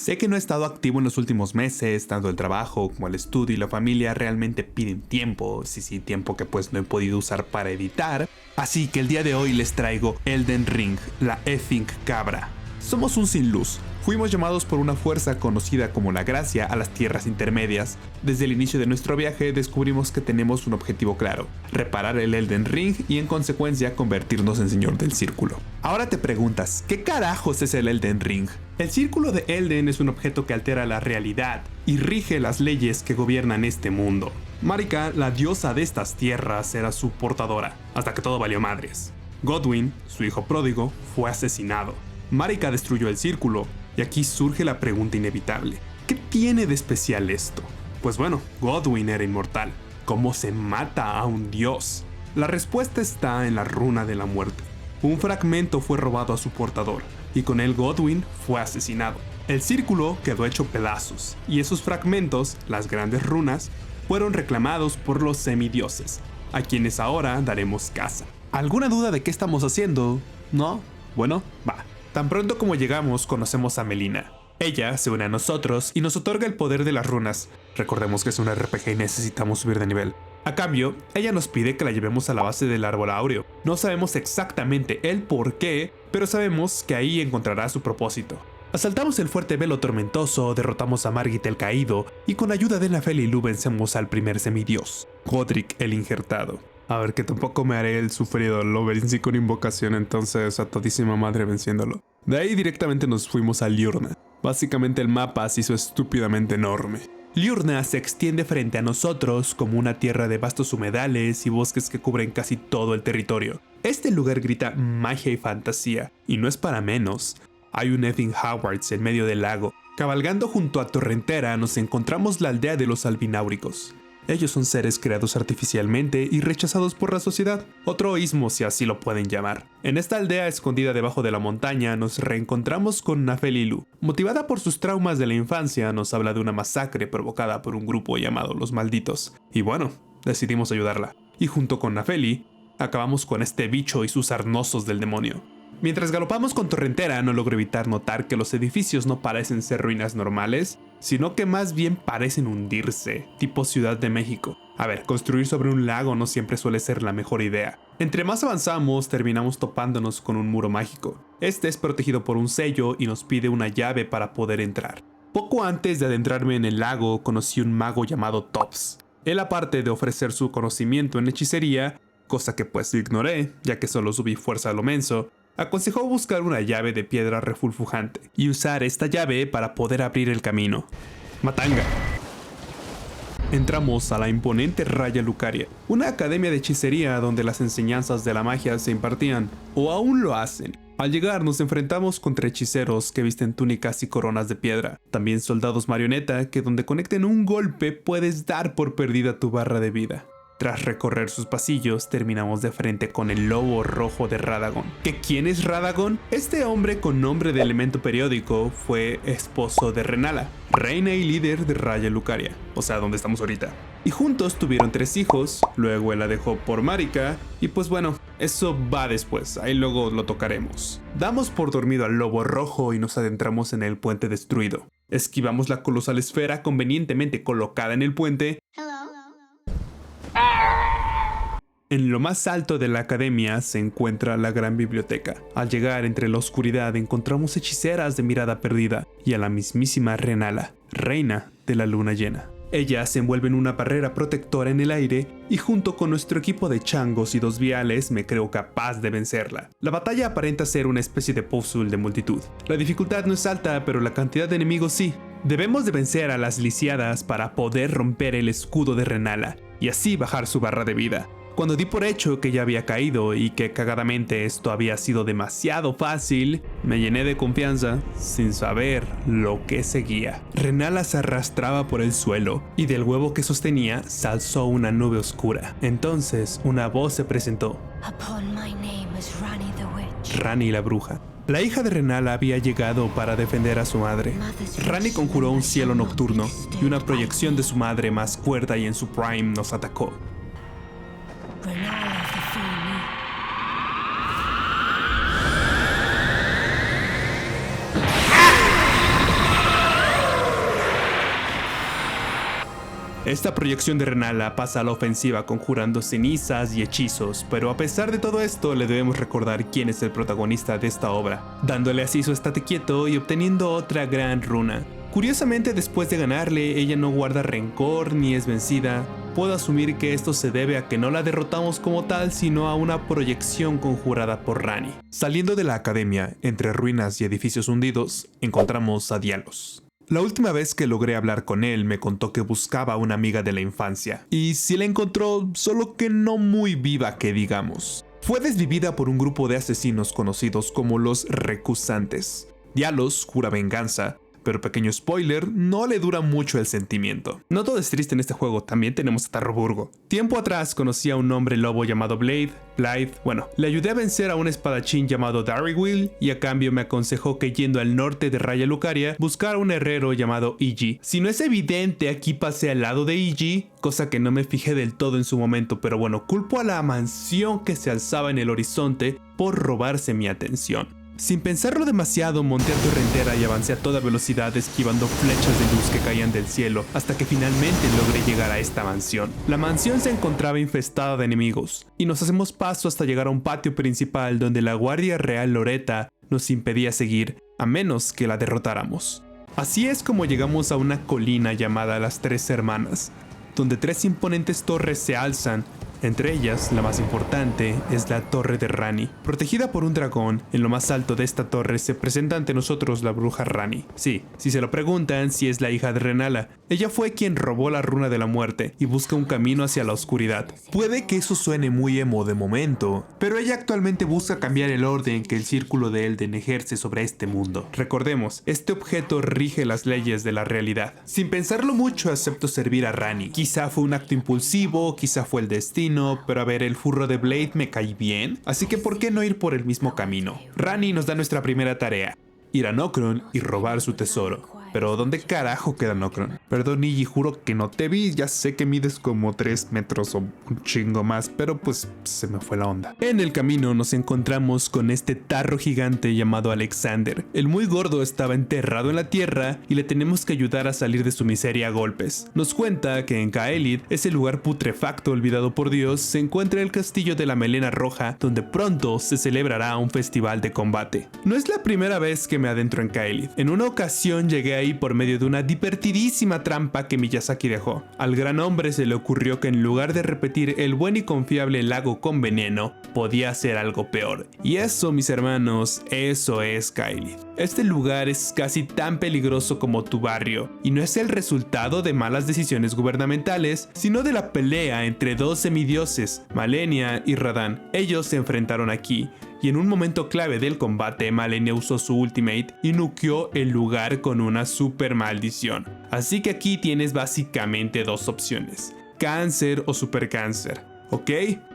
Sé que no he estado activo en los últimos meses, tanto el trabajo como el estudio y la familia realmente piden tiempo, sí, tiempo que pues no he podido usar para editar, así que el día de hoy les traigo Elden Ring, la effing cabra. Somos un sin luz. Fuimos llamados por una fuerza conocida como la Gracia a las tierras intermedias. Desde el inicio de nuestro viaje descubrimos que tenemos un objetivo claro: reparar el Elden Ring y en consecuencia convertirnos en Señor del Círculo. Ahora te preguntas, ¿qué carajos es el Elden Ring? El Círculo de Elden es un objeto que altera la realidad y rige las leyes que gobiernan este mundo. Marika, la diosa de estas tierras, era su portadora, hasta que todo valió madres. Godwyn, su hijo pródigo, fue asesinado. Marika destruyó el círculo, y aquí surge la pregunta inevitable: ¿qué tiene de especial esto? Pues bueno, Godwyn era inmortal. ¿Cómo se mata a un dios? La respuesta está en la runa de la muerte. Un fragmento fue robado a su portador, y con él Godwyn fue asesinado. El círculo quedó hecho pedazos, y esos fragmentos, las grandes runas, fueron reclamados por los semidioses, a quienes ahora daremos caza. ¿Alguna duda de qué estamos haciendo? ¿No? Bueno, va. Tan pronto como llegamos, conocemos a Melina. Ella se une a nosotros y nos otorga el poder de las runas. Recordemos que es un RPG y necesitamos subir de nivel. A cambio, ella nos pide que la llevemos a la base del árbol áureo. No sabemos exactamente el por qué, pero sabemos que ahí encontrará su propósito. Asaltamos el fuerte velo tormentoso, derrotamos a Margit el caído y con ayuda de Nafel y Lu vencemos al primer semidios, Godrick el injertado. A ver, que tampoco me haré el sufrido, lo vencí con invocación, entonces a todísima madre venciéndolo. De ahí directamente nos fuimos a Liurna. Básicamente el mapa se hizo estúpidamente enorme. Liurna se extiende frente a nosotros como una tierra de vastos humedales y bosques que cubren casi todo el territorio. Este lugar grita magia y fantasía, y no es para menos. Hay un effing Hogwarts en medio del lago. Cabalgando junto a Torrentera nos encontramos la aldea de los albináuricos. Ellos son seres creados artificialmente y rechazados por la sociedad, otro ismo si así lo pueden llamar. En esta aldea escondida debajo de la montaña nos reencontramos con Nafel y Lu. Motivada por sus traumas de la infancia, nos habla de una masacre provocada por un grupo llamado Los Malditos. Y bueno, decidimos ayudarla. Y junto con Nafeli, acabamos con este bicho y sus arnosos del demonio. Mientras galopamos con Torrentera, no logro evitar notar que los edificios no parecen ser ruinas normales, sino que más bien parecen hundirse, tipo Ciudad de México. A ver, construir sobre un lago no siempre suele ser la mejor idea. Entre más avanzamos, terminamos topándonos con un muro mágico. Este es protegido por un sello y nos pide una llave para poder entrar. Poco antes de adentrarme en el lago, conocí un mago llamado Tops. Él, aparte de ofrecer su conocimiento en hechicería, cosa que pues ignoré, ya que solo subí fuerza a lo menso, aconsejó buscar una llave de piedra refulfujante y usar esta llave para poder abrir el camino. Matanga. Entramos a la imponente Raya Lucaria, una academia de hechicería donde las enseñanzas de la magia se impartían, o aún lo hacen. Al llegar nos enfrentamos contra hechiceros que visten túnicas y coronas de piedra, también soldados marioneta que donde conecten un golpe puedes dar por perdida tu barra de vida. Tras recorrer sus pasillos, terminamos de frente con el lobo rojo de Radagon. ¿Que quién es Radagon? Este hombre con nombre de elemento periódico fue esposo de Renala, reina y líder de Raya Lucaria, o sea, donde estamos ahorita. Y juntos tuvieron 3 hijos, luego él la dejó por Marika, y pues bueno, eso va después, ahí luego lo tocaremos. Damos por dormido al lobo rojo y nos adentramos en el puente destruido. Esquivamos la colosal esfera convenientemente colocada en el puente. En lo más alto de la academia se encuentra la gran biblioteca. Al llegar entre la oscuridad encontramos hechiceras de mirada perdida y a la mismísima Renala, reina de la luna llena. Ella se envuelve en una barrera protectora en el aire y junto con nuestro equipo de changos y 2 viales me creo capaz de vencerla. La batalla aparenta ser una especie de puzzle de multitud. La dificultad no es alta, pero la cantidad de enemigos sí. Debemos de vencer a las lisiadas para poder romper el escudo de Renala y así bajar su barra de vida. Cuando di por hecho que ya había caído y que cagadamente esto había sido demasiado fácil, me llené de confianza sin saber lo que seguía. Renala se arrastraba por el suelo y del huevo que sostenía se alzó una nube oscura. Entonces una voz se presentó. Ranni la bruja. La hija de Renala había llegado para defender a su madre. Ranni conjuró un cielo nocturno y una proyección de su madre más cuerda y en su prime nos atacó. Esta proyección de Renala pasa a la ofensiva conjurando cenizas y hechizos, pero a pesar de todo esto le debemos recordar quién es el protagonista de esta obra, dándole así su estate quieto y obteniendo otra gran runa. Curiosamente, después de ganarle, ella no guarda rencor ni es vencida. Puedo asumir que esto se debe a que no la derrotamos como tal, sino a una proyección conjurada por Ranni. Saliendo de la academia, entre ruinas y edificios hundidos, encontramos a Dialos. La última vez que logré hablar con él me contó que buscaba a una amiga de la infancia, y sí la encontró, solo que no muy viva que digamos. Fue desvivida por un grupo de asesinos conocidos como los Recusantes. Dialos jura venganza, pero pequeño spoiler, no le dura mucho el sentimiento. No todo es triste en este juego, también tenemos a Tarroburgo. Tiempo atrás conocí a un hombre lobo llamado Blythe, le ayudé a vencer a un espadachín llamado Darrywill y a cambio me aconsejó que yendo al norte de Raya Lucaria buscara un herrero llamado Iji. Si no es evidente, aquí pasé al lado de Iji, cosa que no me fijé del todo en su momento, pero bueno, culpo a la mansión que se alzaba en el horizonte por robarse mi atención. Sin pensarlo demasiado, monté a Torrentera y avancé a toda velocidad esquivando flechas de luz que caían del cielo, hasta que finalmente logré llegar a esta mansión. La mansión se encontraba infestada de enemigos, y nos hacemos paso hasta llegar a un patio principal donde la Guardia Real Loretta nos impedía seguir, a menos que la derrotáramos. Así es como llegamos a una colina llamada Las Tres Hermanas, donde 3 imponentes torres se alzan. Entre ellas, la más importante es la Torre de Ranni. Protegida por un dragón, en lo más alto de esta torre se presenta ante nosotros la bruja Ranni. Sí, si se lo preguntan, si es la hija de Renala. Ella fue quien robó la runa de la muerte y busca un camino hacia la oscuridad. Puede que eso suene muy emo de momento, pero ella actualmente busca cambiar el orden que el círculo de Elden ejerce sobre este mundo. Recordemos, este objeto rige las leyes de la realidad. Sin pensarlo mucho, acepto servir a Ranni. Quizá fue un acto impulsivo, quizá fue el destino, pero a ver, el furro de Blade me cae bien, así que ¿por qué no ir por el mismo camino? Ranni nos da nuestra primera tarea: ir a Nokron y robar su tesoro. Pero ¿dónde carajo queda Nokron? Perdón, Iji, juro que no te vi. Ya sé que mides como 3 metros o un chingo más, pero pues se me fue la onda. En el camino nos encontramos con este tarro gigante llamado Alexander. El muy gordo estaba enterrado en la tierra y le tenemos que ayudar a salir de su miseria a golpes. Nos cuenta que en Caelid, ese lugar putrefacto olvidado por Dios, se encuentra el castillo de la Melena Roja, donde pronto se celebrará un festival de combate. No es la primera vez que me adentro en Caelid. En una ocasión llegué ahí por medio de una divertidísima trampa que Miyazaki dejó. Al gran hombre se le ocurrió que en lugar de repetir el buen y confiable lago con veneno, podía hacer algo peor. Y eso, mis hermanos, eso es Caelid. Este lugar es casi tan peligroso como tu barrio, y no es el resultado de malas decisiones gubernamentales, sino de la pelea entre 2 semidioses, Malenia y Radahn. Ellos se enfrentaron aquí, y en un momento clave del combate, Malenia usó su ultimate y nukeó el lugar con una super maldición. Así que aquí tienes básicamente 2 opciones: cáncer o super cáncer. ¿Ok?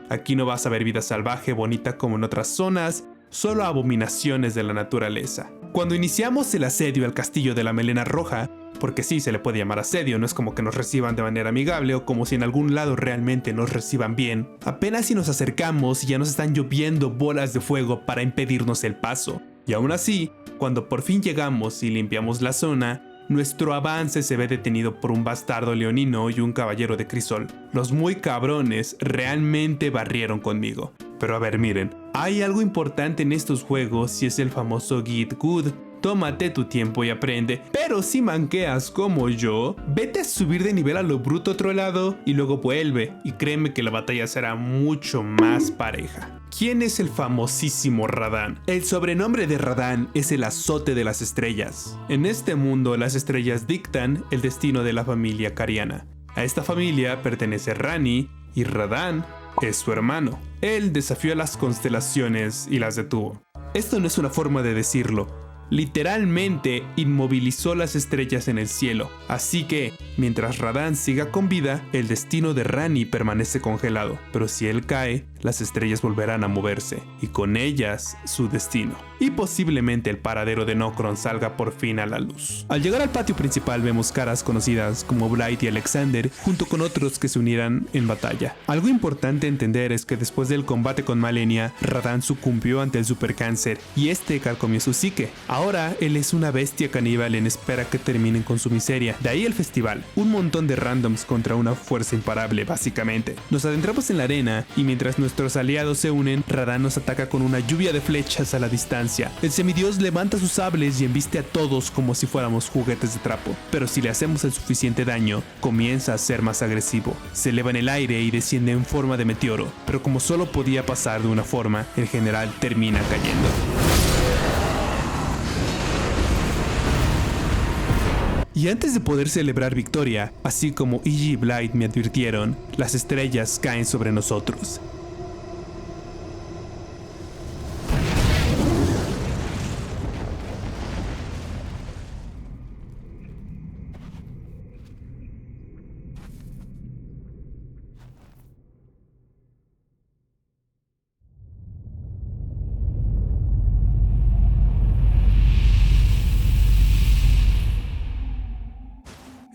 Aquí no vas a ver vida salvaje bonita como en otras zonas, solo abominaciones de la naturaleza. Cuando iniciamos el asedio al castillo de la Melena Roja, porque sí se le puede llamar asedio, no es como que nos reciban de manera amigable o como si en algún lado realmente nos reciban bien. Apenas si nos acercamos y ya nos están lloviendo bolas de fuego para impedirnos el paso. Y aún así, cuando por fin llegamos y limpiamos la zona, nuestro avance se ve detenido por un bastardo leonino y un caballero de crisol. Los muy cabrones realmente barrieron conmigo. Pero a ver, miren, hay algo importante en estos juegos y es el famoso Git Good. Tómate tu tiempo y aprende, pero si manqueas como yo, vete a subir de nivel a lo bruto otro lado y luego vuelve, y créeme que la batalla será mucho más pareja. ¿Quién es el famosísimo Radahn? El sobrenombre de Radahn es el azote de las estrellas. En este mundo, las estrellas dictan el destino de la familia cariana. A esta familia pertenece Ranni y Radahn es su hermano. Él desafió a las constelaciones y las detuvo. Esto no es una forma de decirlo. Literalmente inmovilizó las estrellas en el cielo, así que, mientras Radahn siga con vida, el destino de Ranni permanece congelado, pero si él cae, las estrellas volverán a moverse, y con ellas su destino. Y posiblemente el paradero de Nokron salga por fin a la luz. Al llegar al patio principal vemos caras conocidas como Blight y Alexander, junto con otros que se unirán en batalla. Algo importante a entender es que después del combate con Malenia, Radahn sucumbió ante el supercáncer y este carcomió su psique. Ahora él es una bestia caníbal en espera que terminen con su miseria. De ahí el festival, un montón de randoms contra una fuerza imparable básicamente. Nos adentramos en la arena y mientras nuestros aliados se unen, Radahn nos ataca con una lluvia de flechas a la distancia. El semidios levanta sus sables y embiste a todos como si fuéramos juguetes de trapo, pero si le hacemos el suficiente daño, comienza a ser más agresivo. Se eleva en el aire y desciende en forma de meteoro, pero como solo podía pasar de una forma, el general termina cayendo. Y antes de poder celebrar victoria, así como Iggy y Blight me advirtieron, las estrellas caen sobre nosotros.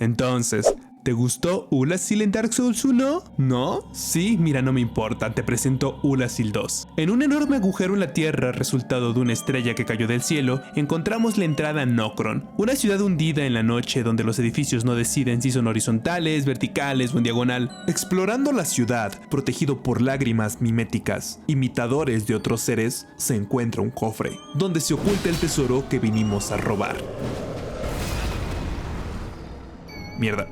Entonces, ¿te gustó Ulasil en Dark Souls 1? ¿No? Sí, mira, no me importa, te presento Ulasil 2. En un enorme agujero en la tierra, resultado de una estrella que cayó del cielo, encontramos la entrada a Nokron, una ciudad hundida en la noche donde los edificios no deciden si son horizontales, verticales o en diagonal. Explorando la ciudad, protegido por lágrimas miméticas, imitadores de otros seres, se encuentra un cofre, donde se oculta el tesoro que vinimos a robar. Mierda.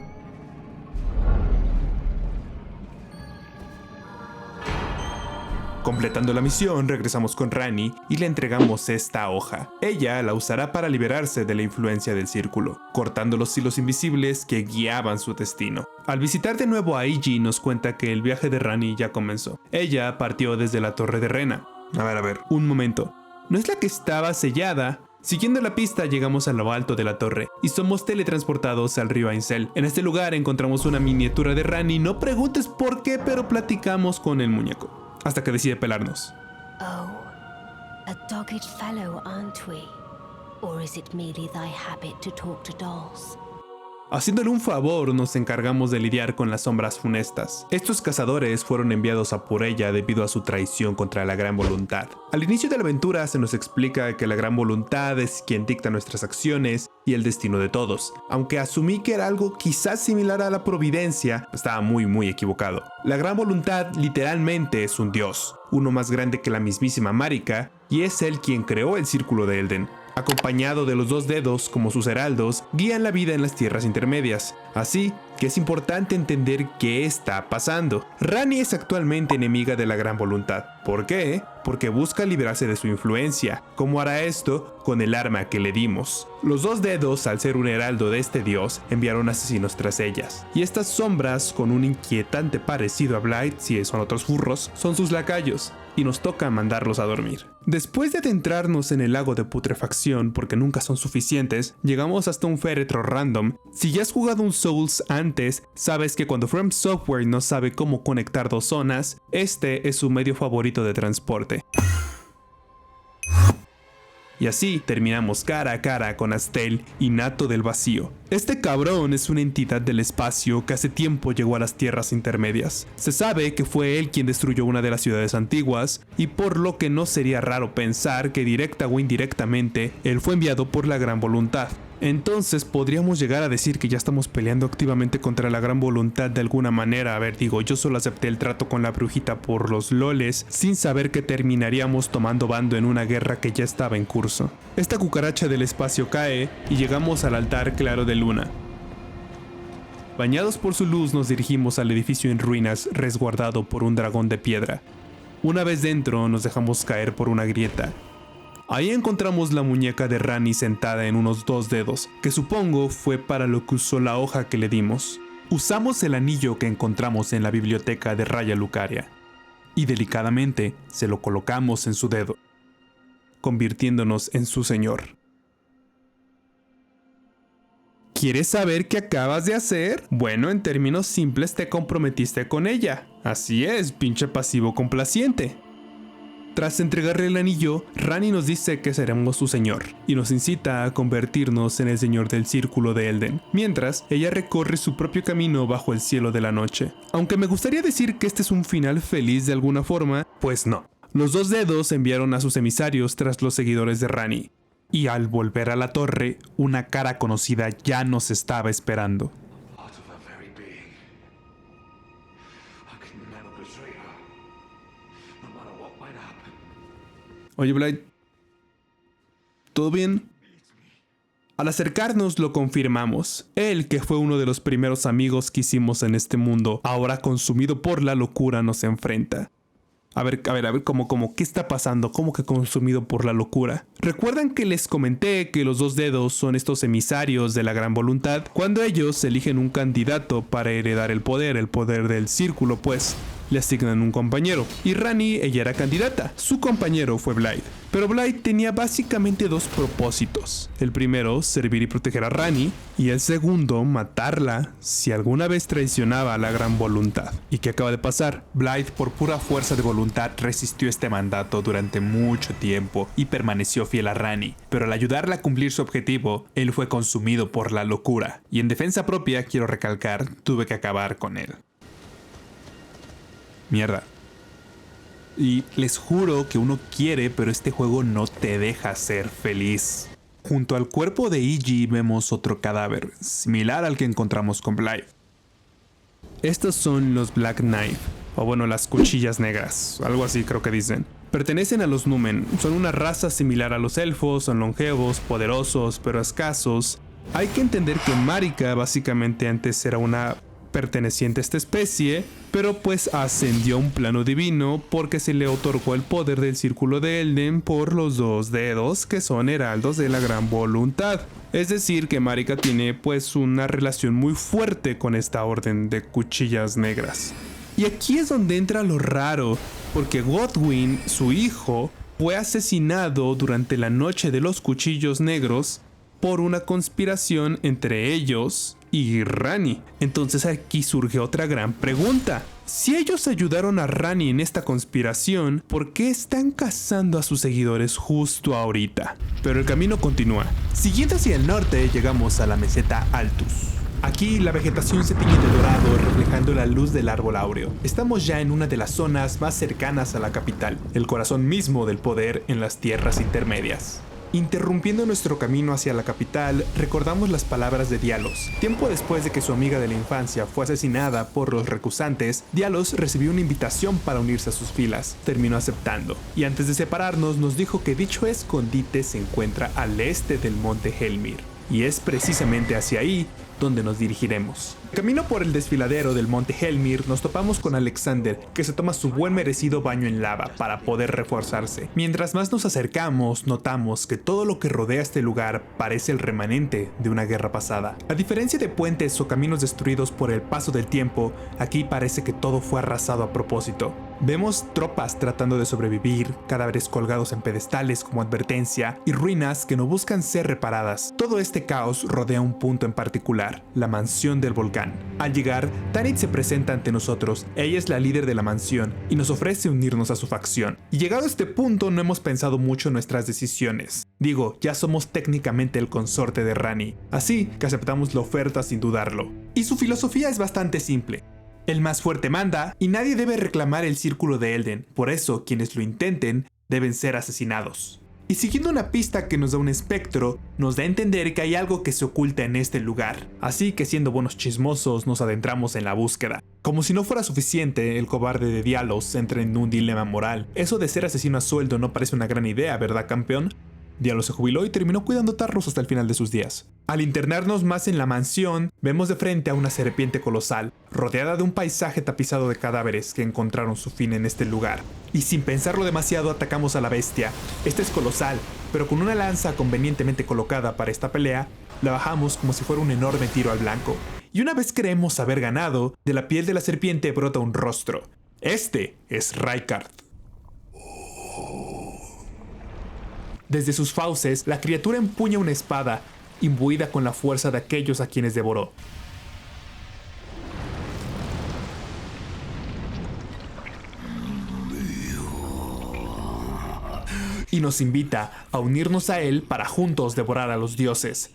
Completando la misión, regresamos con Ranni y le entregamos esta hoja. Ella la usará para liberarse de la influencia del círculo, cortando los hilos invisibles que guiaban su destino. Al visitar de nuevo a Iggy nos cuenta que el viaje de Ranni ya comenzó. Ella partió desde la Torre de Rena. A ver, un momento. ¿No es la que estaba sellada? Siguiendo la pista llegamos a lo alto de la torre y somos teletransportados al río Ainsel. En este lugar encontramos una miniatura de Ranni, no preguntes por qué, pero platicamos con el muñeco, hasta que decide pelarnos. Oh, a dogged fellow, aren't we? Or is it merely thy habit to talk to dolls? Haciéndole un favor, nos encargamos de lidiar con las sombras funestas. Estos cazadores fueron enviados a por ella debido a su traición contra la Gran Voluntad. Al inicio de la aventura se nos explica que la Gran Voluntad es quien dicta nuestras acciones y el destino de todos. Aunque asumí que era algo quizás similar a la providencia, estaba muy equivocado. La Gran Voluntad literalmente es un dios, uno más grande que la mismísima Marika, y es él quien creó el Círculo de Elden. Acompañado de los dos dedos como sus heraldos, guían la vida en las tierras intermedias. Así que es importante entender qué está pasando. Ranni es actualmente enemiga de la Gran Voluntad. ¿Por qué? Porque busca liberarse de su influencia. ¿Cómo hará esto? Con el arma que le dimos. Los dos dedos, al ser un heraldo de este dios, enviaron asesinos tras ellas. Y estas sombras, con un inquietante parecido a Blight, si son otros furros, son sus lacayos. Y nos toca mandarlos a dormir. Después de adentrarnos en el lago de putrefacción, porque nunca son suficientes, llegamos hasta un féretro random. Si ya has jugado un Souls antes, sabes que cuando From Software no sabe cómo conectar dos zonas, este es su medio favorito de transporte. Y así terminamos cara a cara con Astel y Nato del Vacío. Este cabrón es una entidad del espacio que hace tiempo llegó a las tierras intermedias. Se sabe que fue él quien destruyó una de las ciudades antiguas, y por lo que no sería raro pensar que directa o indirectamente, él fue enviado por la Gran Voluntad. Entonces podríamos llegar a decir que ya estamos peleando activamente contra la Gran Voluntad de alguna manera. A ver, digo, yo solo acepté el trato con la brujita por los loles, sin saber que terminaríamos tomando bando en una guerra que ya estaba en curso. Esta cucaracha del espacio cae y llegamos al altar claro de luna. Bañados por su luz nos dirigimos al edificio en ruinas resguardado por un dragón de piedra. Una vez dentro nos dejamos caer por una grieta. Ahí encontramos la muñeca de Ranni sentada en unos dos dedos, que supongo fue para lo que usó la hoja que le dimos. Usamos el anillo que encontramos en la biblioteca de Raya Lucaria, y delicadamente se lo colocamos en su dedo, convirtiéndonos en su señor. ¿Quieres saber qué acabas de hacer? Bueno, en términos simples te comprometiste con ella. Así es, pinche pasivo complaciente. Tras entregarle el anillo, Ranni nos dice que seremos su señor, y nos incita a convertirnos en el señor del círculo de Elden, mientras ella recorre su propio camino bajo el cielo de la noche. Aunque me gustaría decir que este es un final feliz de alguna forma, pues no. Los dos dedos enviaron a sus emisarios tras los seguidores de Ranni, y al volver a la torre, una cara conocida ya nos estaba esperando. Oye, Blade, ¿todo bien? Al acercarnos lo confirmamos. Él, que fue uno de los primeros amigos que hicimos en este mundo, ahora consumido por la locura nos enfrenta. A ver, ¿cómo? ¿Qué está pasando? ¿Cómo que consumido por la locura? ¿Recuerdan que les comenté que los dos dedos son estos emisarios de la gran voluntad? Cuando ellos eligen un candidato para heredar el poder del círculo, pues le asignan un compañero. Y Ranni, ella era candidata. Su compañero fue Blade. Pero Blade tenía básicamente dos propósitos. El primero, servir y proteger a Ranni. Y el segundo, matarla si alguna vez traicionaba a la gran voluntad. ¿Y qué acaba de pasar? Blade, por pura fuerza de voluntad, resistió este mandato durante mucho tiempo y permaneció fiel a Ranni. Pero al ayudarla a cumplir su objetivo, él fue consumido por la locura. Y en defensa propia, quiero recalcar, tuve que acabar con él. Mierda. Y les juro que uno quiere, pero este juego no te deja ser feliz. Junto al cuerpo de Iji vemos otro cadáver, similar al que encontramos con Blade. Estos son los Black Knife, o bueno, las cuchillas negras, algo así creo que dicen. Pertenecen a los Numen, son una raza similar a los elfos, son longevos, poderosos, pero escasos. Hay que entender que Marika básicamente antes era una perteneciente a esta especie, pero pues ascendió a un plano divino porque se le otorgó el poder del círculo de Elden por los dos dedos que son heraldos de la gran voluntad. Es decir que Marika tiene pues una relación muy fuerte con esta orden de cuchillas negras. Y aquí es donde entra lo raro, porque Godwyn, su hijo, fue asesinado durante la noche de los cuchillos negros por una conspiración entre ellos y Ranni. Entonces aquí surge otra gran pregunta. Si ellos ayudaron a Ranni en esta conspiración, ¿por qué están cazando a sus seguidores justo ahorita? Pero el camino continúa. Siguiendo hacia el norte, llegamos a la meseta Altus. Aquí la vegetación se tiñe de dorado, reflejando la luz del árbol áureo. Estamos ya en una de las zonas más cercanas a la capital, el corazón mismo del poder en las tierras intermedias. Interrumpiendo nuestro camino hacia la capital, recordamos las palabras de Dialos. Tiempo después de que su amiga de la infancia fue asesinada por los recusantes, Dialos recibió una invitación para unirse a sus filas. Terminó aceptando, y antes de separarnos nos dijo que dicho escondite se encuentra al este del monte Helmir, y es precisamente hacia ahí donde nos dirigiremos. Camino por el desfiladero del monte Helmir nos topamos con Alexander, que se toma su buen merecido baño en lava para poder reforzarse. Mientras más nos acercamos, notamos que todo lo que rodea este lugar parece el remanente de una guerra pasada. A diferencia de puentes o caminos destruidos por el paso del tiempo, aquí parece que todo fue arrasado a propósito. Vemos tropas tratando de sobrevivir, cadáveres colgados en pedestales como advertencia y ruinas que no buscan ser reparadas. Todo este caos rodea un punto en particular, la mansión del volcán. Al llegar, Tanit se presenta ante nosotros. Ella es la líder de la mansión y nos ofrece unirnos a su facción. Y llegado a este punto no hemos pensado mucho en nuestras decisiones. Digo, ya somos técnicamente el consorte de Ranni, así que aceptamos la oferta sin dudarlo. Y su filosofía es bastante simple. El más fuerte manda y nadie debe reclamar el círculo de Elden, por eso quienes lo intenten deben ser asesinados. Y siguiendo una pista que nos da un espectro, nos da a entender que hay algo que se oculta en este lugar. Así que siendo buenos chismosos nos adentramos en la búsqueda. Como si no fuera suficiente, el cobarde de Dialos entra en un dilema moral. Eso de ser asesino a sueldo no parece una gran idea, ¿verdad, campeón? Dialos se jubiló y terminó cuidando tarros hasta el final de sus días. Al internarnos más en la mansión, vemos de frente a una serpiente colosal, rodeada de un paisaje tapizado de cadáveres que encontraron su fin en este lugar. Y sin pensarlo demasiado atacamos a la bestia. Esta es colosal, pero con una lanza convenientemente colocada para esta pelea, la bajamos como si fuera un enorme tiro al blanco. Y una vez creemos haber ganado, de la piel de la serpiente brota un rostro. Este es Rykard. Desde sus fauces, la criatura empuña una espada, imbuida con la fuerza de aquellos a quienes devoró. y nos invita a unirnos a él para juntos devorar a los dioses.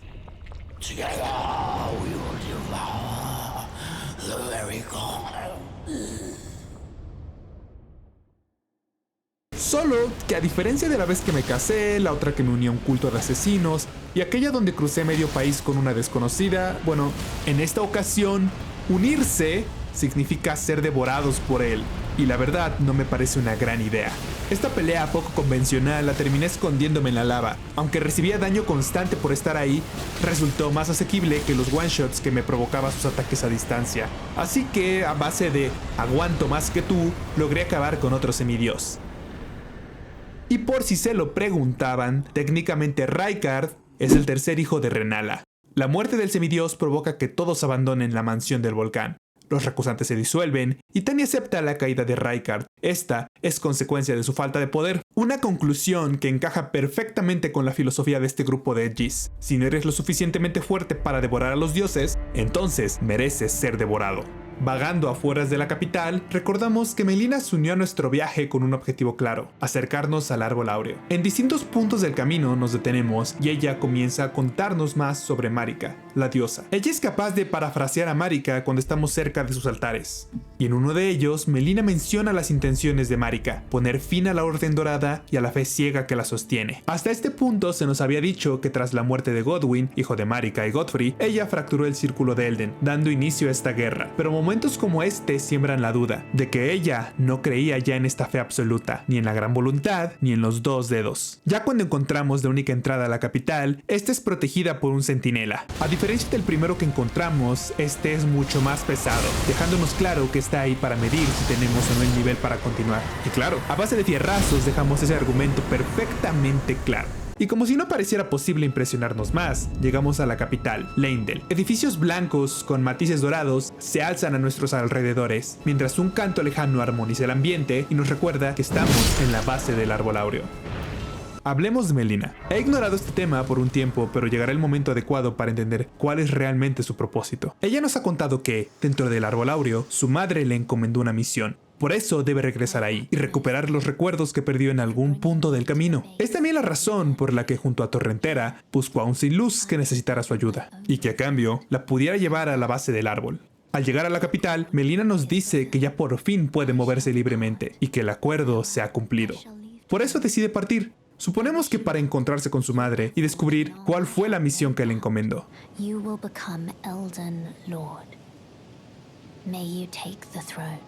Solo que a diferencia de la vez que me casé, la otra que me uní a un culto de asesinos y aquella donde crucé medio país con una desconocida, bueno, en esta ocasión, unirse significa ser devorados por él, y la verdad no me parece una gran idea. Esta pelea poco convencional la terminé escondiéndome en la lava, aunque recibía daño constante por estar ahí, resultó más asequible que los one-shots que me provocaba sus ataques a distancia. Así que, a base de aguanto más que tú, logré acabar con otro semidios. Y por si se lo preguntaban, técnicamente Rykard es el tercer hijo de Renala. La muerte del semidios provoca que todos abandonen la mansión del volcán. Los recusantes se disuelven y Tani acepta la caída de Rykard. Esta es consecuencia de su falta de poder. Una conclusión que encaja perfectamente con la filosofía de este grupo de Edgys. Si no eres lo suficientemente fuerte para devorar a los dioses, entonces mereces ser devorado. Vagando afueras de la capital, recordamos que Melina se unió a nuestro viaje con un objetivo claro: acercarnos al árbol áureo. En distintos puntos del camino nos detenemos y ella comienza a contarnos más sobre Marika, la diosa. Ella es capaz de parafrasear a Marika cuando estamos cerca de sus altares. Y en uno de ellos, Melina menciona las intenciones de Marika: poner fin a la Orden Dorada y a la fe ciega que la sostiene. Hasta este punto se nos había dicho que tras la muerte de Godwyn, hijo de Marika y Godfrey, ella fracturó el círculo de Elden, dando inicio a esta guerra. Pero momentos como este siembran la duda de que ella no creía ya en esta fe absoluta, ni en la gran voluntad, ni en los dos dedos. Ya cuando encontramos la única entrada a la capital, esta es protegida por un centinela. A diferencia del primero que encontramos, este es mucho más pesado, dejándonos claro que está ahí para medir si tenemos o no el nivel para continuar. Y claro, a base de fierrazos dejamos ese argumento perfectamente claro. Y como si no pareciera posible impresionarnos más, llegamos a la capital, Leyndell. Edificios blancos con matices dorados se alzan a nuestros alrededores, mientras un canto lejano armoniza el ambiente y nos recuerda que estamos en la base del árbol áureo. Hablemos de Melina. He ignorado este tema por un tiempo, pero llegará el momento adecuado para entender cuál es realmente su propósito. Ella nos ha contado que, dentro del árbol áureo, su madre le encomendó una misión. Por eso debe regresar ahí y recuperar los recuerdos que perdió en algún punto del camino. Es también la razón por la que junto a Torrentera buscó a un sin luz que necesitara su ayuda, y que a cambio la pudiera llevar a la base del árbol. Al llegar a la capital, Melina nos dice que ya por fin puede moverse libremente y que el acuerdo se ha cumplido. Por eso decide partir. Suponemos que para encontrarse con su madre y descubrir cuál fue la misión que le encomendó. You will become Elden Lord. May you take the throne.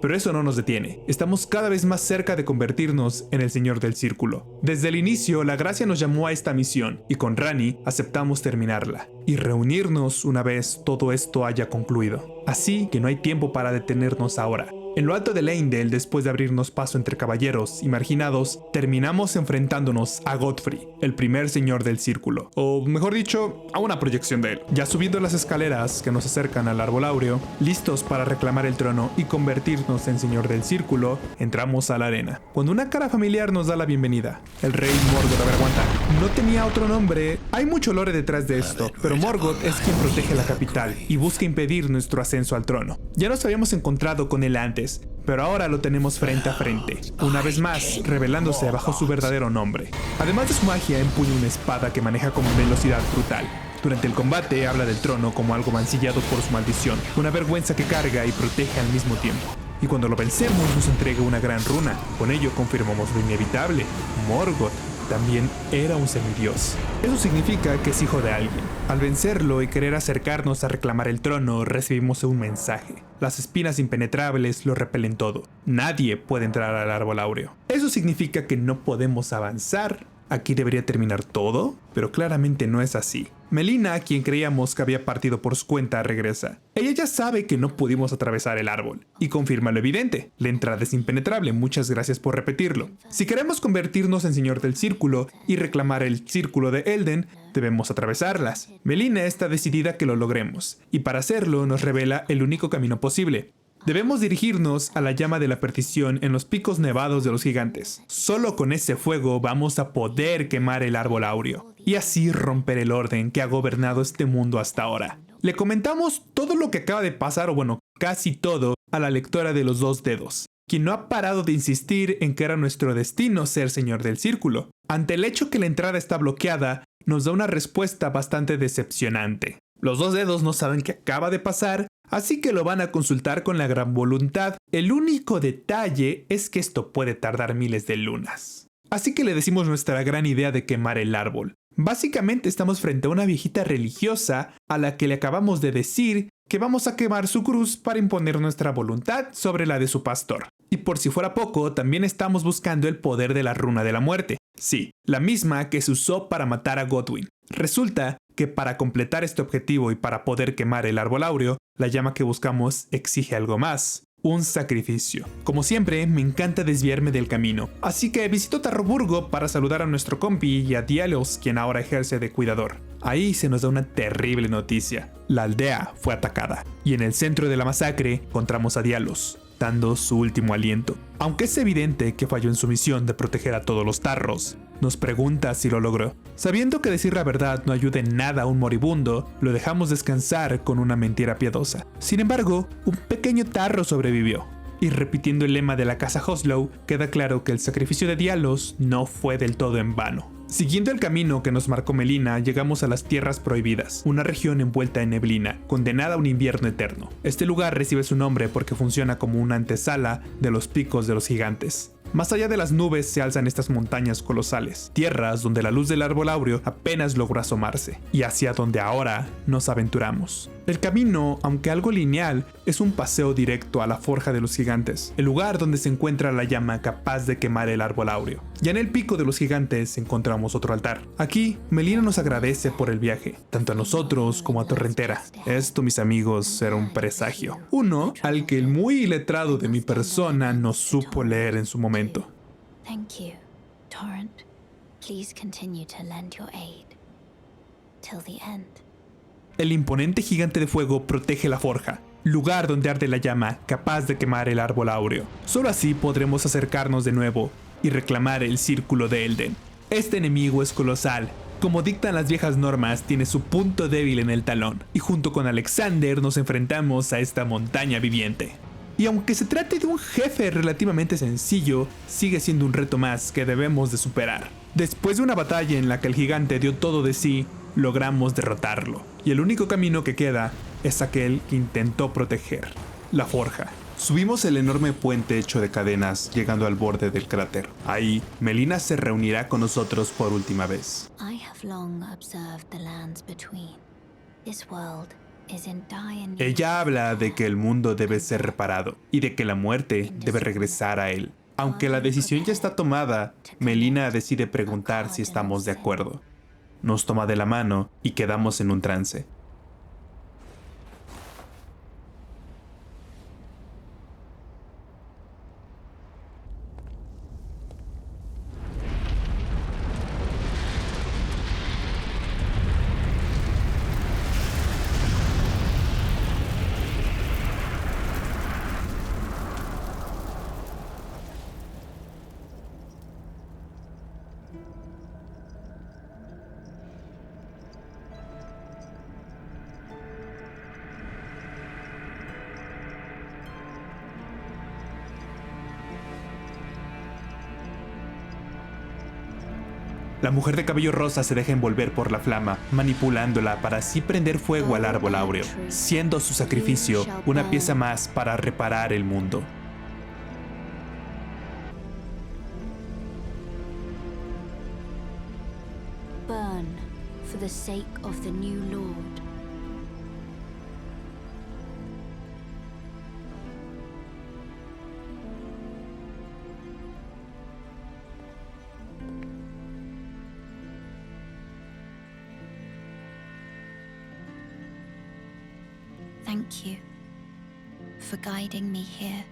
Pero eso no nos detiene. Estamos cada vez más cerca de convertirnos en el Señor del Círculo. Desde el inicio, la gracia nos llamó a esta misión, y con Ranni aceptamos terminarla y reunirnos una vez todo esto haya concluido. Así que no hay tiempo para detenernos ahora. En lo alto de Leyndell, después de abrirnos paso entre caballeros y marginados, terminamos enfrentándonos a Godfrey, el primer señor del círculo, o mejor dicho, a una proyección de él. Ya subiendo las escaleras que nos acercan al árbol áureo, listos para reclamar el trono y convertirnos en señor del círculo, entramos a la arena, cuando una cara familiar nos da la bienvenida. El rey Morgoth, a ver, aguanta, no tenía otro nombre. Hay mucho lore detrás de esto, pero Morgoth es quien protege la capital y busca impedir nuestro ascenso al trono. Ya nos habíamos encontrado con él antes, pero ahora lo tenemos frente a frente, una vez más revelándose bajo su verdadero nombre. Además de su magia, empuña una espada que maneja con velocidad brutal. Durante el combate habla del trono como algo mancillado por su maldición, una vergüenza que carga y protege al mismo tiempo. Y cuando lo vencemos nos entrega una gran runa. Con ello confirmamos lo inevitable: Morgoth también era un semidios. Eso significa que es hijo de alguien. Al vencerlo y querer acercarnos a reclamar el trono, recibimos un mensaje. Las espinas impenetrables lo repelen todo. Nadie puede entrar al árbol áureo. Eso significa que no podemos avanzar. ¿Aquí debería terminar todo? Pero claramente no es así. Melina, quien creíamos que había partido por su cuenta, regresa. Ella ya sabe que no pudimos atravesar el árbol, y confirma lo evidente: la entrada es impenetrable, muchas gracias por repetirlo. Si queremos convertirnos en Señor del Círculo y reclamar el Círculo de Elden, debemos atravesarlas. Melina está decidida que lo logremos, y para hacerlo nos revela el único camino posible. Debemos dirigirnos a la llama de la perdición en los picos nevados de los gigantes. Solo con ese fuego vamos a poder quemar el árbol áureo, y así romper el orden que ha gobernado este mundo hasta ahora. Le comentamos todo lo que acaba de pasar, o bueno, casi todo, a la lectora de los dos dedos. quien no ha parado de insistir en que era nuestro destino ser señor del círculo. Ante el hecho que la entrada está bloqueada, nos da una respuesta bastante decepcionante. Los dos dedos no saben qué acaba de pasar, así que lo van a consultar con la gran voluntad. El único detalle es que esto puede tardar miles de lunas. Así que le decimos nuestra gran idea de quemar el árbol. Básicamente estamos frente a una viejita religiosa a la que le acabamos de decir que vamos a quemar su cruz para imponer nuestra voluntad sobre la de su pastor. Y por si fuera poco, también estamos buscando el poder de la runa de la muerte. Sí, la misma que se usó para matar a Godwyn. Resulta que para completar este objetivo y para poder quemar el árbol áureo, la llama que buscamos exige algo más. Un sacrificio. Como siempre, me encanta desviarme del camino, así que visito Tarroburgo para saludar a nuestro compi y a Dialos, quien ahora ejerce de cuidador. Ahí se nos da una terrible noticia. La aldea fue atacada, y en el centro de la masacre encontramos a Dialos, dando su último aliento. Aunque es evidente que falló en su misión de proteger a todos los tarros, nos pregunta si lo logró. Sabiendo que decir la verdad no ayuda en nada a un moribundo, lo dejamos descansar con una mentira piadosa. Sin embargo, un pequeño tarro sobrevivió. Y repitiendo el lema de la casa Hoslow, queda claro que el sacrificio de Dialos no fue del todo en vano. Siguiendo el camino que nos marcó Melina, llegamos a las Tierras Prohibidas, una región envuelta en neblina, condenada a un invierno eterno. Este lugar recibe su nombre porque funciona como una antesala de los picos de los gigantes. Más allá de las nubes se alzan estas montañas colosales, tierras donde la luz del árbol áureo apenas logró asomarse, y hacia donde ahora nos aventuramos. El camino, aunque algo lineal, es un paseo directo a la Forja de los Gigantes, el lugar donde se encuentra la llama capaz de quemar el árbol áureo. Ya en el pico de los gigantes encontramos otro altar. Aquí, Melina nos agradece por el viaje, tanto a nosotros como a Torrentera. Esto, mis amigos, era un presagio. Uno al que el muy iletrado de mi persona no supo leer en su momento. Thank you, Torrent. Please continue to lend your aid till the end. El imponente gigante de fuego protege la forja, lugar donde arde la llama capaz de quemar el árbol áureo. Solo así podremos acercarnos de nuevo y reclamar el círculo de Elden. Este enemigo es colosal. Como dictan las viejas normas, tiene su punto débil en el talón, y junto con Alexander nos enfrentamos a esta montaña viviente. Y aunque se trate de un jefe relativamente sencillo, sigue siendo un reto más que debemos de superar. Después de una batalla en la que el gigante dio todo de sí, logramos derrotarlo, y el único camino que queda es aquel que intentó proteger, la forja. Subimos el enorme puente hecho de cadenas, llegando al borde del cráter. Ahí, Melina se reunirá con nosotros por última vez. I have long observed the lands between. This world is in dire need. Ella habla de que el mundo debe ser reparado, y de que la muerte debe regresar a él. Aunque la decisión ya está tomada, Melina decide preguntar si estamos de acuerdo. Nos toma de la mano y quedamos en un trance. La mujer de cabello rosa se deja envolver por la flama, manipulándola para así prender fuego al árbol áureo, siendo su sacrificio una pieza más para reparar el mundo. Burn for the sake of the new Lord. Thank you for guiding me here.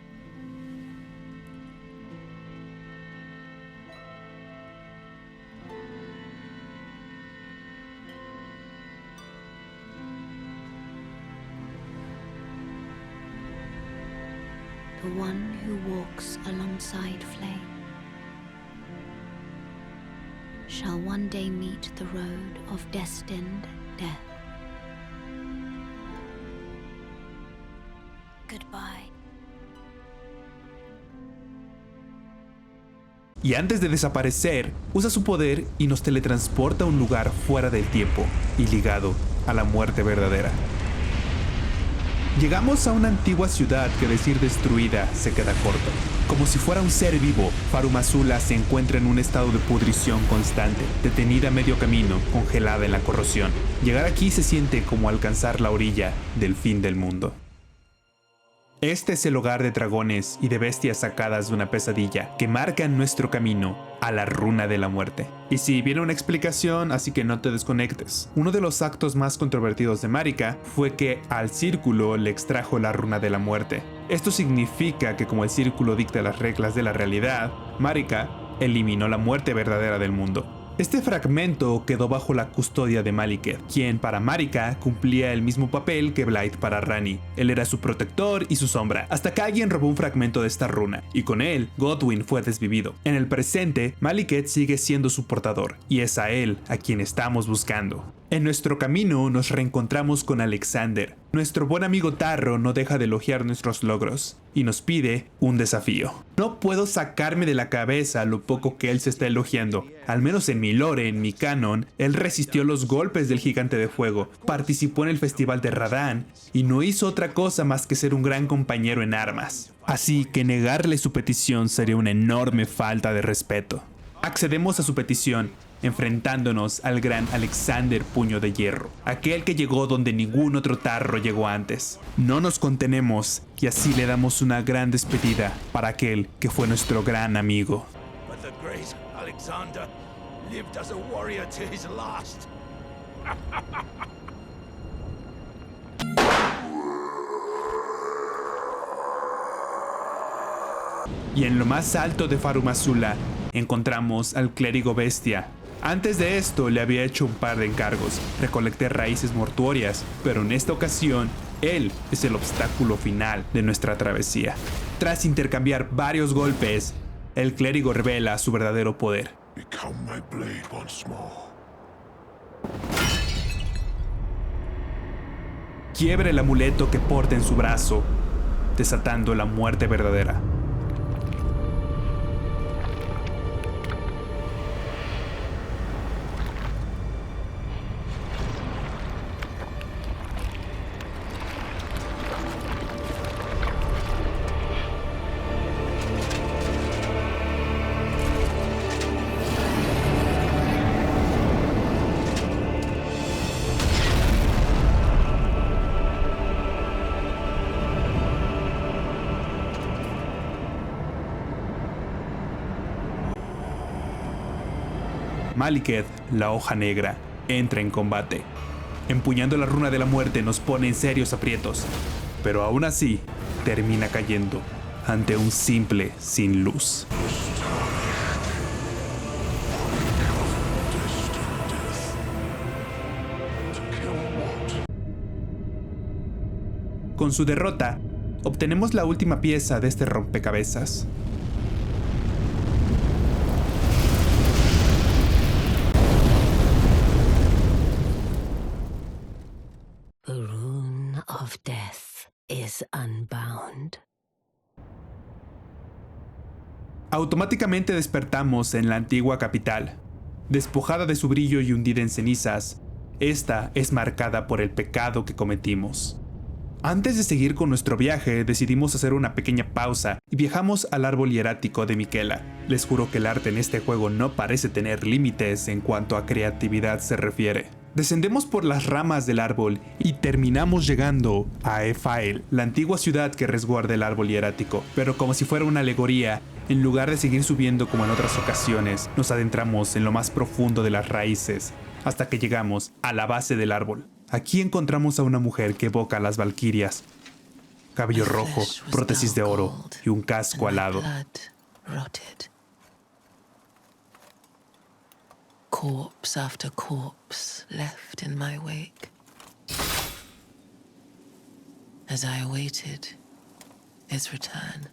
The one who walks alongside flame shall one day meet the road of destined death. Goodbye. y antes de desaparecer, usa su poder y nos teletransporta a un lugar fuera del tiempo y ligado a la muerte verdadera. Llegamos a una antigua ciudad que decir destruida se queda corto. Como si fuera un ser vivo, Farum Azula se encuentra en un estado de pudrición constante, detenida a medio camino, congelada en la corrosión. Llegar aquí se siente como alcanzar la orilla del fin del mundo. Este es el hogar de dragones y de bestias sacadas de una pesadilla que marcan nuestro camino a la runa de la muerte. Y sí, viene una explicación, así que no te desconectes. Uno de los actos más controvertidos de Marika fue que al círculo le extrajo la runa de la muerte. Esto significa que como el círculo dicta las reglas de la realidad, Marika eliminó la muerte verdadera del mundo. Este fragmento quedó bajo la custodia de Maliketh, quien para Marika cumplía el mismo papel que Blight para Ranni. Él era su protector y su sombra, hasta que alguien robó un fragmento de esta runa, y con él, Godwyn fue desvivido. En el presente, Maliketh sigue siendo su portador, y es a él a quien estamos buscando. En nuestro camino nos reencontramos con Alexander. Nuestro buen amigo Tarro no deja de elogiar nuestros logros y nos pide un desafío. No puedo sacarme de la cabeza lo poco que él se está elogiando. Al menos en mi lore, en mi canon, él resistió los golpes del gigante de fuego, participó en el festival de Radahn y no hizo otra cosa más que ser un gran compañero en armas. Así que negarle su petición sería una enorme falta de respeto. Accedemos a su petición, enfrentándonos al gran Alexander Puño de Hierro, aquel que llegó donde ningún otro Tarro llegó antes. No nos contenemos y así le damos una gran despedida para aquel que fue nuestro gran amigo. But the great Alexander lived as a warrior to his last. Y en lo más alto de Farum Azula encontramos al clérigo bestia. Antes de esto le había hecho un par de encargos, recolecté raíces mortuorias, pero en esta ocasión él es el obstáculo final de nuestra travesía. Tras intercambiar varios golpes, el clérigo revela su verdadero poder. Become my blade once more. Quiebra el amuleto que porta en su brazo, desatando la muerte verdadera. Maliketh, la hoja negra, entra en combate. Empuñando la runa de la muerte nos pone en serios aprietos, pero aún así termina cayendo ante un simple sin luz. Con su derrota, obtenemos la última pieza de este rompecabezas. The rune of death is unbound. Automáticamente despertamos en la antigua capital. Despojada de su brillo y hundida en cenizas, esta es marcada por el pecado que cometimos. Antes de seguir con nuestro viaje, decidimos hacer una pequeña pausa y viajamos al árbol hierático de Miquella. Les juro que el arte en este juego no parece tener límites en cuanto a creatividad se refiere. Descendemos por las ramas del árbol y terminamos llegando a Efael, la antigua ciudad que resguarda el árbol hierático. Pero como si fuera una alegoría, en lugar de seguir subiendo como en otras ocasiones, nos adentramos en lo más profundo de las raíces, hasta que llegamos a la base del árbol. Aquí encontramos a una mujer que evoca a las valquirias. Cabello rojo, prótesis de oro y un casco alado. Corpse after corpse left in my wake. As I awaited his return.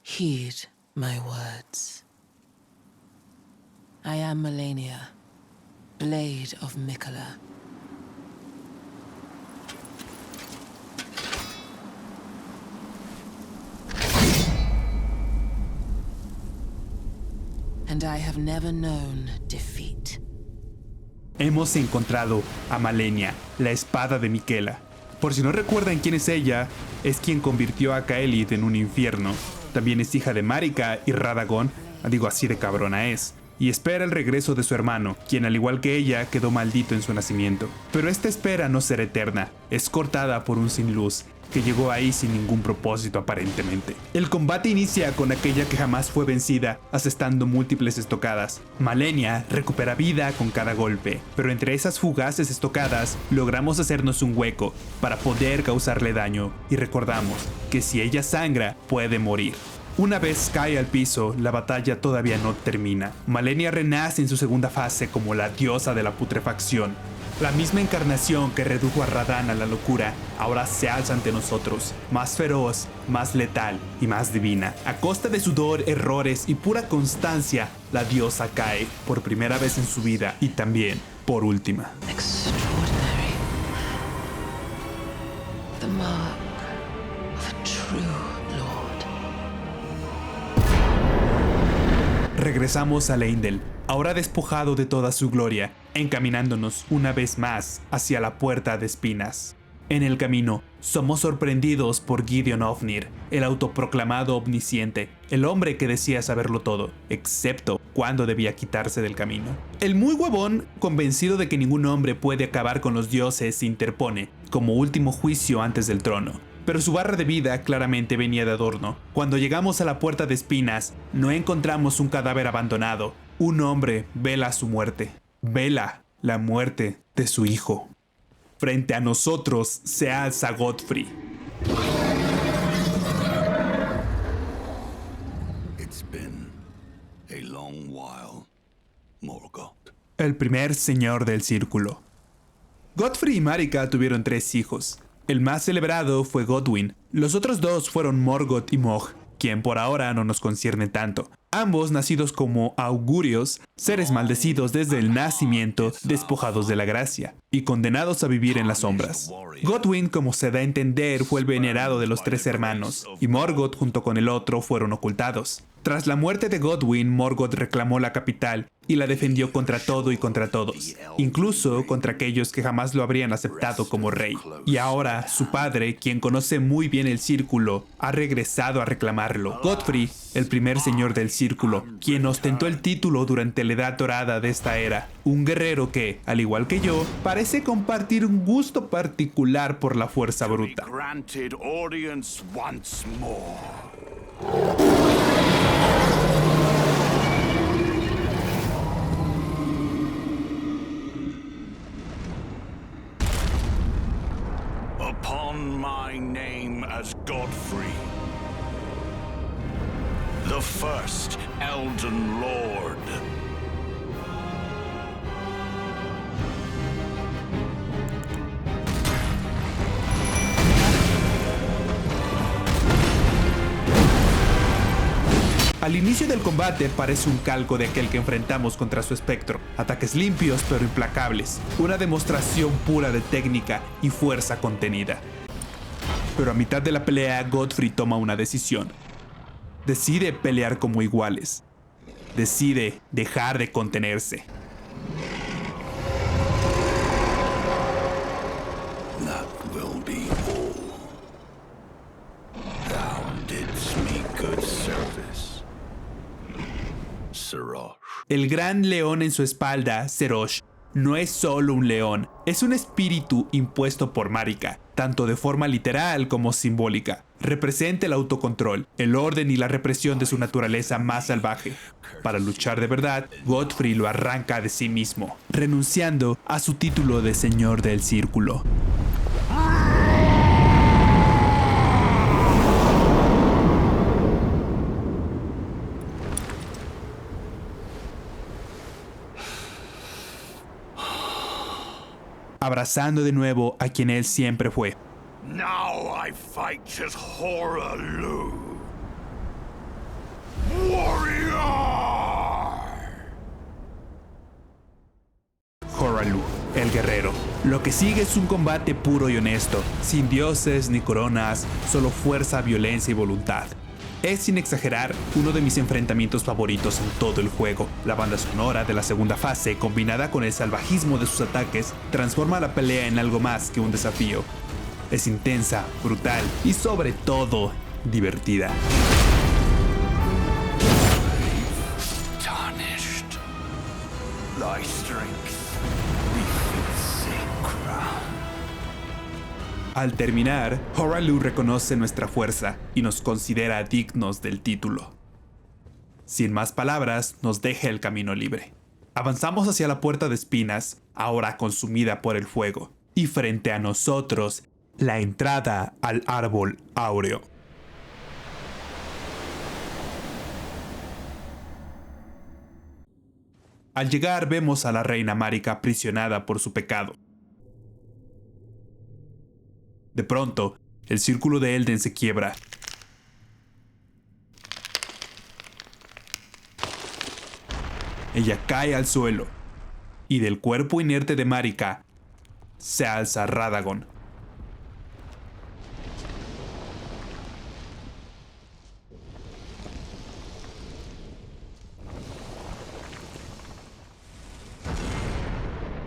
Heed my words. I am Melania, Blade of Miquella. and I have never known defeat. Hemos encontrado a Malenia, la espada de Miquella. Por si no recuerdan quién es ella, es quien convirtió a Caelid en un infierno. También es hija de Marika y Radagon, digo así de cabrona es, y espera el regreso de su hermano, quien al igual que ella quedó maldito en su nacimiento. Pero esta espera no será eterna, es cortada por un sin luz, que llegó ahí sin ningún propósito aparentemente. El combate inicia con aquella que jamás fue vencida, asestando múltiples estocadas. Malenia recupera vida con cada golpe, pero entre esas fugaces estocadas logramos hacernos un hueco para poder causarle daño, y recordamos que si ella sangra puede morir. Una vez cae al piso, la batalla todavía no termina. Malenia renace en su segunda fase como la diosa de la putrefacción. La misma encarnación que redujo a Radahn a la locura, ahora se alza ante nosotros, más feroz, más letal y más divina. A costa de sudor, errores y pura constancia, la diosa cae por primera vez en su vida y también por última. Extraordinary. The mark of a true lord. Regresamos a Leyndell, ahora despojado de toda su gloria, encaminándonos una vez más hacia la Puerta de Espinas. En el camino, somos sorprendidos por Gideon Ofnir, el autoproclamado omnisciente, el hombre que decía saberlo todo, excepto cuándo debía quitarse del camino. El muy huevón, convencido de que ningún hombre puede acabar con los dioses, se interpone, como último juicio antes del trono. Pero su barra de vida claramente venía de adorno. Cuando llegamos a la Puerta de Espinas, no encontramos un cadáver abandonado. Un hombre vela su muerte. Vela la muerte de su hijo. Frente a nosotros se alza Godfrey. It's been a long while, Morgoth. El primer señor del círculo. Godfrey y Marika tuvieron 3 hijos. El más celebrado fue Godwyn. Los otros 2 fueron Morgoth y Mog, quien por ahora no nos concierne tanto. Ambos nacidos como augurios, seres maldecidos desde el nacimiento, despojados de la gracia y condenados a vivir en las sombras. Godwyn, como se da a entender, fue el venerado de los 3 hermanos, y Morgoth junto con el otro fueron ocultados. Tras la muerte de Godwyn, Morgoth reclamó la capital y la defendió contra todo y contra todos, incluso contra aquellos que jamás lo habrían aceptado como rey. Y ahora, su padre, quien conoce muy bien el círculo, ha regresado a reclamarlo. Godfrey, el primer señor del círculo, quien ostentó el título durante la edad dorada de esta era. Un guerrero que, al igual que yo, parece compartir un gusto particular por la fuerza bruta. Granted audience once more. Upon my name as Godfrey, the first Elden Lord. Al inicio del combate parece un calco de aquel que enfrentamos contra su espectro. Ataques limpios pero implacables. Una demostración pura de técnica y fuerza contenida. Pero a mitad de la pelea, Godfrey toma una decisión. Decide pelear como iguales. Decide dejar de contenerse. That will be all. Thou didst me good service, Serosh. El gran león en su espalda, Serosh, no es solo un león, es un espíritu impuesto por Marika, tanto de forma literal como simbólica. Representa el autocontrol, el orden y la represión de su naturaleza más salvaje. Para luchar de verdad, Godfrey lo arranca de sí mismo, renunciando a su título de Señor del Círculo. Abrazando de nuevo a quien él siempre fue. Now I fight as Horalu. Warrior! Horalu, el guerrero. Lo que sigue es un combate puro y honesto, sin dioses ni coronas, solo fuerza, violencia y voluntad. Es, sin exagerar, uno de mis enfrentamientos favoritos en todo el juego. La banda sonora de la segunda fase, combinada con el salvajismo de sus ataques, transforma la pelea en algo más que un desafío. Es intensa, brutal y sobre todo, divertida. Tarnished. Thy strength befits a crown. Al terminar, Hoarah reconoce nuestra fuerza y nos considera dignos del título. Sin más palabras, nos deja el camino libre. Avanzamos hacia la puerta de espinas, ahora consumida por el fuego, y frente a nosotros, la entrada al árbol áureo. Al llegar vemos a la reina Marika aprisionada por su pecado. De pronto, el círculo de Elden se quiebra. Ella cae al suelo, y del cuerpo inerte de Marika se alza Radagon.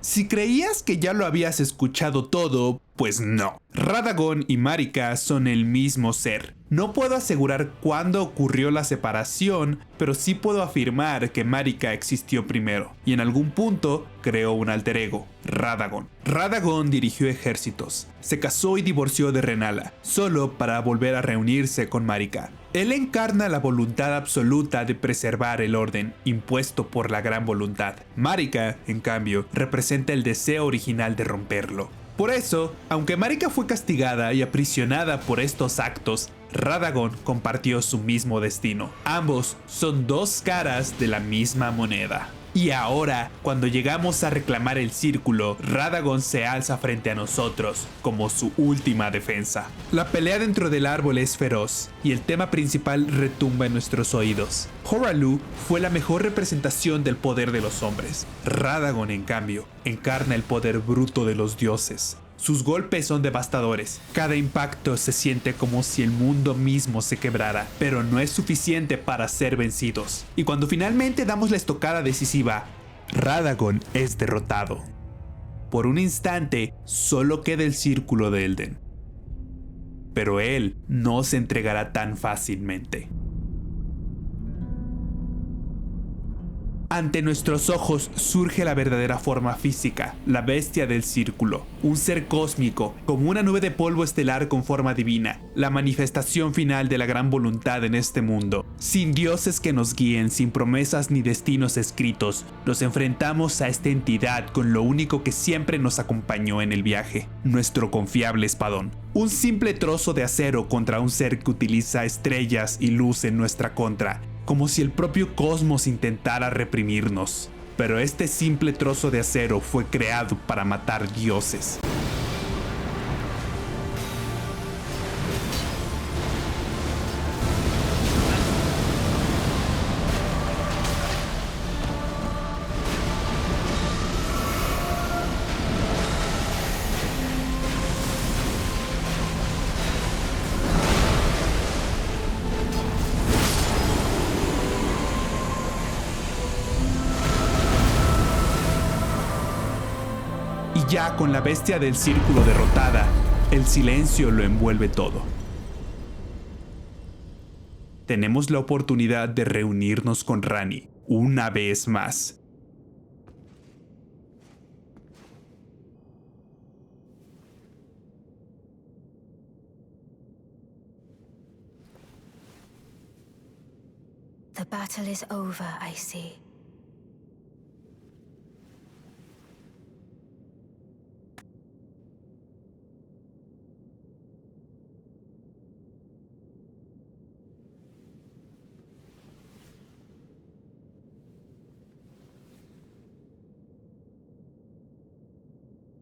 Si creías que ya lo habías escuchado todo, pues no. Radagon y Marika son el mismo ser. No puedo asegurar cuándo ocurrió la separación, pero sí puedo afirmar que Marika existió primero, y en algún punto creó un alter ego, Radagon. Radagon dirigió ejércitos, se casó y divorció de Renala, solo para volver a reunirse con Marika. Él encarna la voluntad absoluta de preservar el orden, impuesto por la gran voluntad. Marika, en cambio, representa el deseo original de romperlo. Por eso, aunque Marika fue castigada y aprisionada por estos actos, Radagon compartió su mismo destino. Ambos son dos caras de la misma moneda. Y ahora, cuando llegamos a reclamar el círculo, Radagon se alza frente a nosotros, como su última defensa. La pelea dentro del árbol es feroz, y el tema principal retumba en nuestros oídos. Hoarah fue la mejor representación del poder de los hombres. Radagon, en cambio, encarna el poder bruto de los dioses. Sus golpes son devastadores. Cada impacto se siente como si el mundo mismo se quebrara, pero no es suficiente para ser vencidos. Y cuando finalmente damos la estocada decisiva, Radagon es derrotado. Por un instante, solo queda el círculo de Elden. Pero él no se entregará tan fácilmente. Ante nuestros ojos surge la verdadera forma física, la bestia del círculo, un ser cósmico, como una nube de polvo estelar con forma divina, la manifestación final de la gran voluntad en este mundo. Sin dioses que nos guíen, sin promesas ni destinos escritos, nos enfrentamos a esta entidad con lo único que siempre nos acompañó en el viaje, nuestro confiable espadón. Un simple trozo de acero contra un ser que utiliza estrellas y luz en nuestra contra, como si el propio cosmos intentara reprimirnos. Pero este simple trozo de acero fue creado para matar dioses. Ya con la bestia del círculo derrotada, el silencio lo envuelve todo. Tenemos la oportunidad de reunirnos con Ranni una vez más. The battle is over, I see.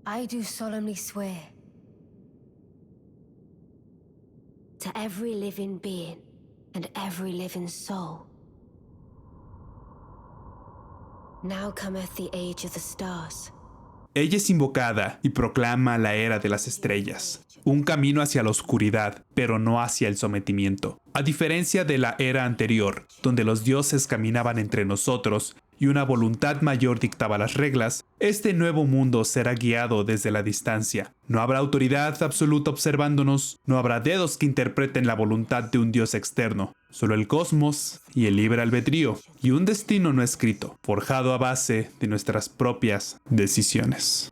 I do solemnly swear to every living being and every living soul. Now cometh the age of the stars. Ella es invocada y proclama la era de las estrellas, un camino hacia la oscuridad, pero no hacia el sometimiento. A diferencia de la era anterior, donde los dioses caminaban entre nosotros y una voluntad mayor dictaba las reglas, este nuevo mundo será guiado desde la distancia. No habrá autoridad absoluta observándonos, no habrá dedos que interpreten la voluntad de un dios externo, solo el cosmos y el libre albedrío, y un destino no escrito, forjado a base de nuestras propias decisiones.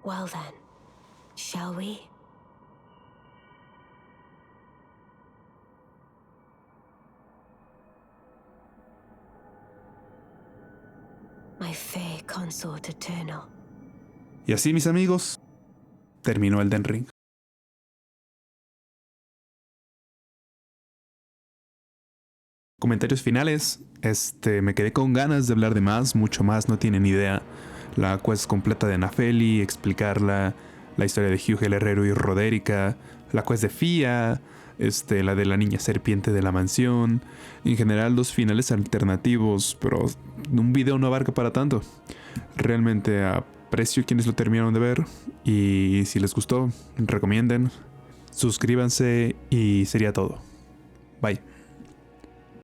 Well then, shall we? My fair consort eternal. Y así, mis amigos, terminó Elden Ring. Comentarios finales. Me quedé con ganas de hablar de más, mucho más, no tienen idea. La quest completa de Nafeli, explicarla, la historia de Hugh el Herrero y Roderica, la quest de Fia, la de la niña serpiente de la mansión, en general los finales alternativos, pero un video no abarca para tanto. Realmente aprecio quienes lo terminaron de ver y si les gustó, recomienden, suscríbanse y sería todo. Bye.